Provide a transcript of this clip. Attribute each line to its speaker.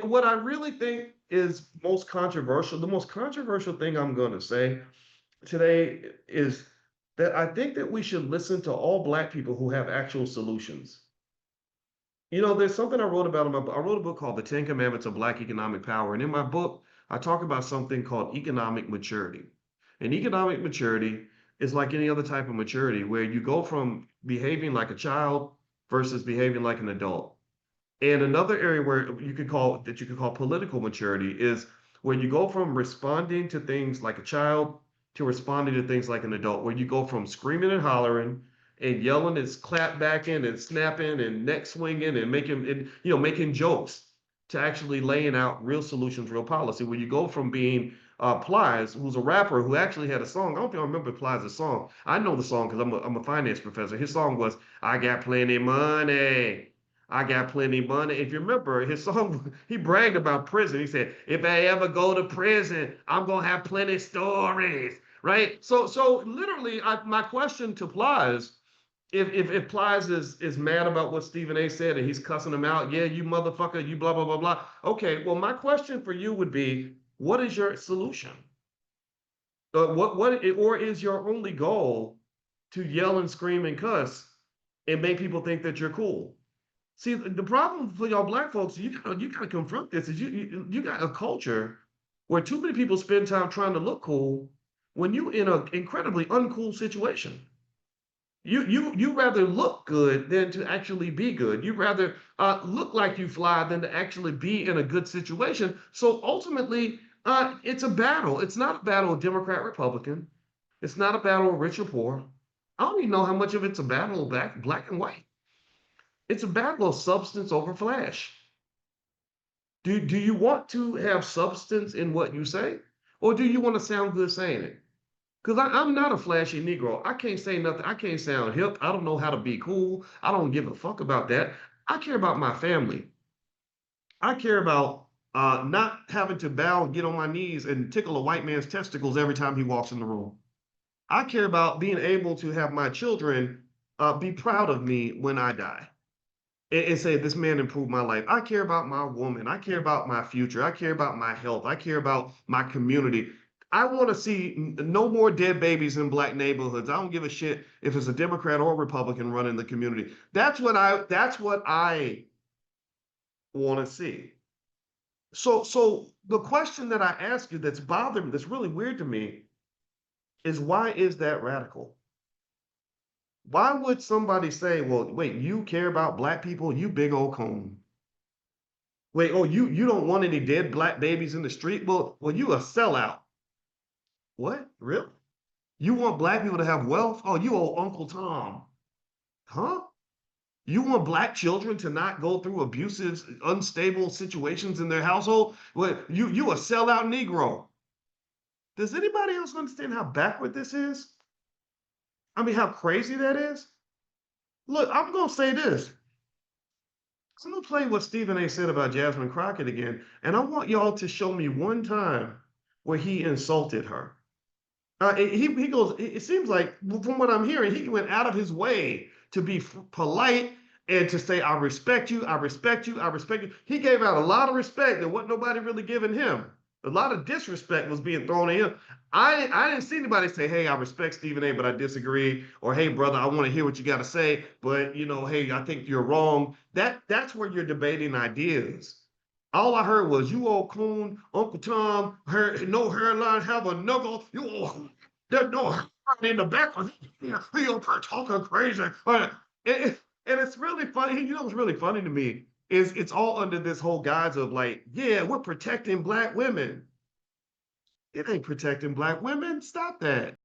Speaker 1: And what I really think is most controversial, the most controversial thing I'm going to say today is that I think that we should listen to all Black people who have actual solutions. There's something I wrote about in my book. I wrote a book called The 10 Commandments of Black Economic Power. And in my book, I talk about something called economic maturity. And economic maturity is like any other type of maturity where you go from behaving like a child versus behaving like an adult. And another area where you could call political maturity is where you go from responding to things like a child to responding to things like an adult, where you go from screaming and hollering and yelling and clap backing and snapping and neck swinging and making jokes to actually laying out real solutions, real policy. Where you go from being Plies, who's a rapper who actually had a song. I don't think I remember Plies' song. I know the song because I'm a finance professor. His song was "I Got Plenty Money." I got plenty of money. If you remember his song, he bragged about prison. He said, if I ever go to prison, I'm gonna have plenty of stories. Right? So literally, my question to Plies, if Plies is mad about what Stephen A said and he's cussing him out, yeah, you motherfucker, you blah blah blah blah. Okay, well, my question for you would be, what is your solution? What or is your only goal to yell and scream and cuss and make people think that you're cool? See, the problem for y'all Black folks, you gotta confront this. Is you got a culture where too many people spend time trying to look cool when you in an incredibly uncool situation. You rather look good than to actually be good. You rather look like you fly than to actually be in a good situation. So ultimately, it's a battle. It's not a battle of Democrat Republican. It's not a battle of rich or poor. I don't even know how much of it's a battle of black and white. It's a battle of substance over flash. Do you want to have substance in what you say? Or do you want to sound good saying it? Because I'm not a flashy Negro. I can't say nothing. I can't sound hip. I don't know how to be cool. I don't give a fuck about that. I care about my family. I care about not having to bow and get on my knees and tickle a white man's testicles every time he walks in the room. I care about being able to have my children be proud of me when I die and say this man improved my life. I care about my woman. I care about my future. I care about my health. I care about my community. I want to see no more dead babies in Black neighborhoods. I don't give a shit if it's a Democrat or Republican running the community. That's what I want to see. So the question that I ask you that's bothering me, that's really weird to me, is why is that radical? Why would somebody say, well, wait, you care about Black people, you big old coon? Wait, oh, you don't want any dead Black babies in the street? Well, you a sellout. What? Really? You want Black people to have wealth? Oh, you old Uncle Tom. Huh? You want Black children to not go through abusive, unstable situations in their household? Well, you a sellout Negro. Does anybody else understand how backward this is? I mean, how crazy that is? Look, I'm gonna say this. I'm gonna play what Stephen A said about Jasmine Crockett again, and I want y'all to show me one time where he insulted her. He goes. It seems like from what I'm hearing, he went out of his way to be polite and to say, "I respect you. I respect you. I respect you." He gave out a lot of respect that wasn't nobody really giving him. A lot of disrespect was being thrown at him. I didn't see anybody say, "Hey, I respect Stephen A, but I disagree," or "Hey, brother, I want to hear what you got to say, but hey, I think you're wrong." That's where you're debating ideas. All I heard was you old coon, Uncle Tom, no hairline, have a knuckle. You old, there's no hair in the back of you talking crazy. And it's really funny. What's really funny to me is it's all under this whole guise of like, yeah, we're protecting Black women. It ain't protecting Black women. Stop that.